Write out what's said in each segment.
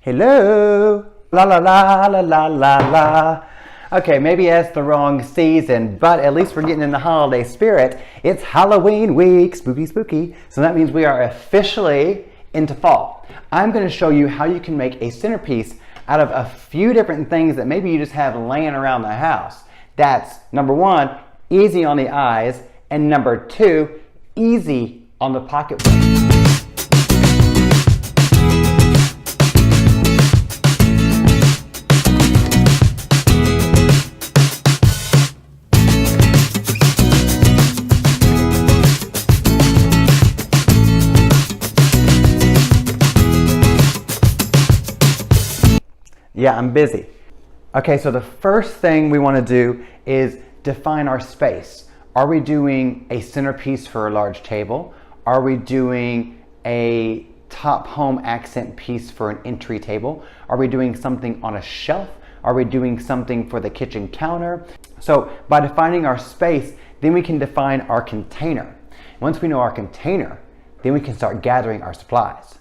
Hello, la la la la la la la. Okay, maybe it's the wrong season, but at least we're getting in the holiday spirit. It's Halloween week, spooky, spooky. So that means we are officially into fall. I'm going to show you how you can make a centerpiece out of a few different things that maybe you just have laying around the house. That's number one, easy on the eyes, and number two, easy on the pocketbook. Yeah, I'm busy. Okay, so the first thing we want to do is define our space. Are we doing a centerpiece for a large table? Are we doing a top home accent piece for an entry table? Are we doing something on a shelf? Are we doing something for the kitchen counter? So by defining our space, then we can define our container. Once we know our container, then we can start gathering our supplies.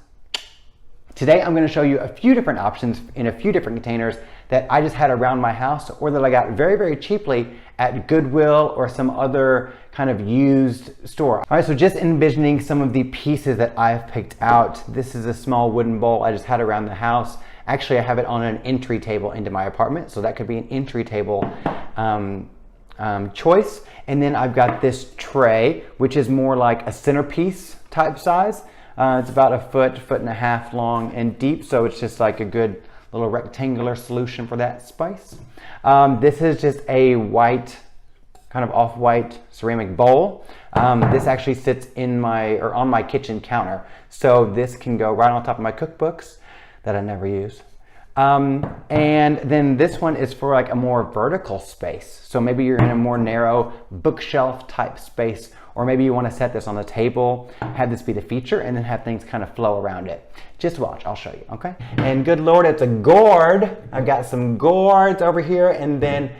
Today I'm going to show you a few different options in a few different containers that I just had around my house or that I got very, very cheaply at Goodwill or some other kind of used store. All right, so just envisioning some of the pieces that I've picked out. This is a small wooden bowl I just had around the house. Actually, I have it on an entry table into my apartment, so that could be an entry table choice. And then I've got this tray, which is more like a centerpiece type size. It's about a foot and a half long and deep, so it's just like a good little rectangular solution for that space. This is just a white, kind of off-white ceramic bowl. This actually sits on my kitchen counter, so this can go right on top of my cookbooks that I never use. And then this one is for like a more vertical space. So maybe you're in a more narrow bookshelf type space, or maybe you want to set this on the table, have this be the feature, and then have things kind of flow around it. Just watch, I'll show you, okay? And good Lord, it's a gourd. I've got some gourds over here, and then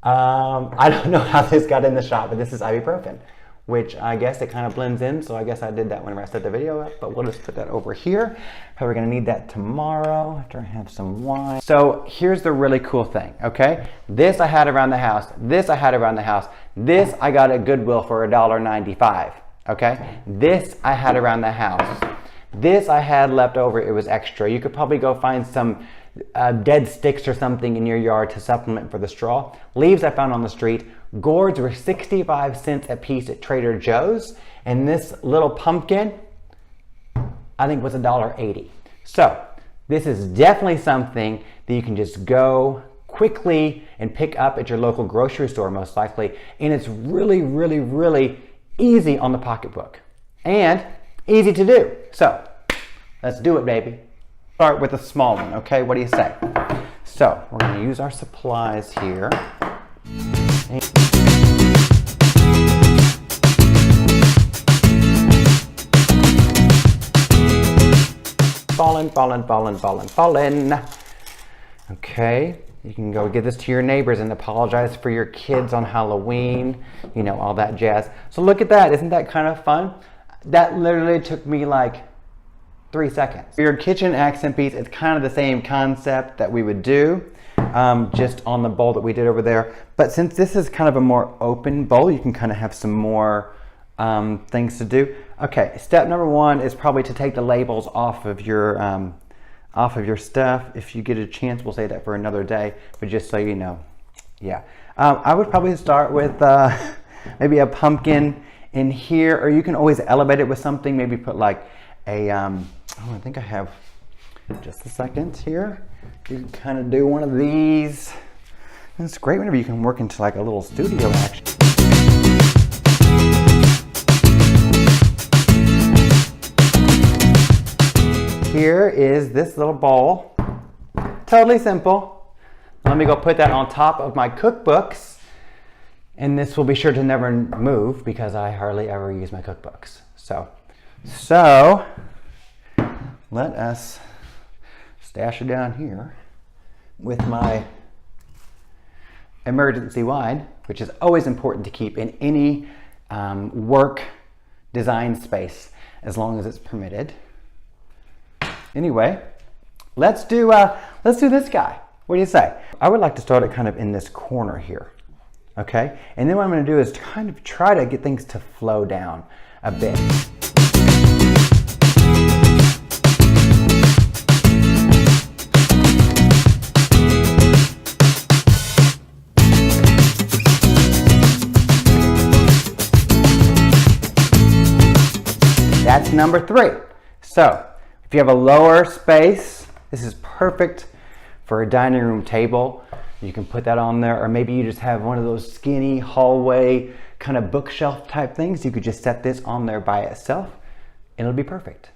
I don't know how this got in the shot, but this is ibuprofen, which I guess it kind of blends in, so I guess I did that whenever I set the video up, but we'll just put that over here. Probably gonna need that tomorrow after I have some wine. So here's the really cool thing, okay? This I had around the house, this I had around the house, this I got at Goodwill for $1.95, okay? This I had around the house. This I had left over, it was extra. You could probably go find some dead sticks or something in your yard to supplement for the straw. Leaves I found on the street. Gourds were 65 cents a piece at Trader Joe's, and this little pumpkin I think was $1.80. So this is definitely something that you can just go quickly and pick up at your local grocery store most likely, and it's really, really, really easy on the pocketbook and easy to do. So let's do it, baby. Start with a small one, okay? What do you say? So we're going to use our supplies here. Fallen. Okay, you can go give this to your neighbors and apologize for your kids on Halloween, you know, all that jazz. So look at that, isn't that kind of fun? That literally took me like 3 seconds. For your kitchen accent piece, it's kind of the same concept that we would do, just on the bowl that we did over there. But since this is kind of a more open bowl, you can kind of have some more things to do. Okay, step number one is probably to take the labels off of your stuff. If you get a chance, we'll say that for another day, but just so you know, yeah. I would probably start with maybe a pumpkin in here, or you can always elevate it with something. Maybe put like a, I think I have just a second here. You can kind of do one of these. And it's great whenever you can work into like a little studio action. Here is this little bowl. Totally simple. Let me go put that on top of my cookbooks, and this will be sure to never move because I hardly ever use my cookbooks. So let us stash it down here with my emergency wine, which is always important to keep in any work design space as long as it's permitted. Anyway, let's do this guy. What do you say? I would like to start it kind of in this corner here. Okay, and then what I'm going to do is kind of try to get things to flow down a bit. That's number 3. So if you have a lower space, this is perfect for a dining room table. You can put that on there, or maybe you just have one of those skinny hallway kind of bookshelf type things. You could just set this on there by itself and it'll be perfect.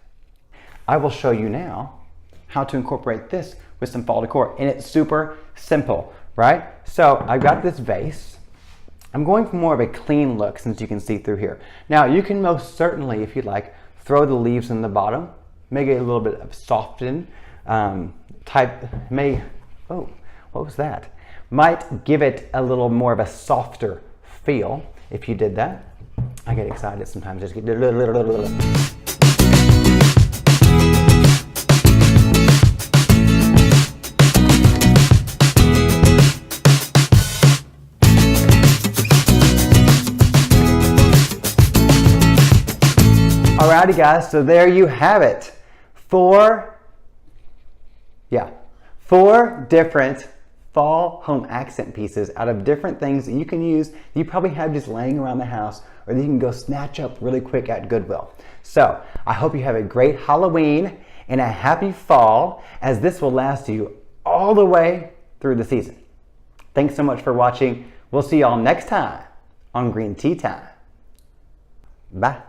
I will show you now how to incorporate this with some fall decor, and it's super simple, right? So I've got this vase. I'm going for more of a clean look since you can see through here. Now you can most certainly, if you'd like, throw the leaves in the bottom, make it a little bit of soften type, oh, what was that? Might give it a little more of a softer feel if you did that. I get excited sometimes, just get Alrighty guys, so there you have it. 4 different fall home accent pieces out of different things that you can use. You probably have just laying around the house, or that you can go snatch up really quick at Goodwill. So I hope you have a great Halloween and a happy fall, as this will last you all the way through the season. Thanks so much for watching. We'll see y'all next time on Green Tea Time. Bye.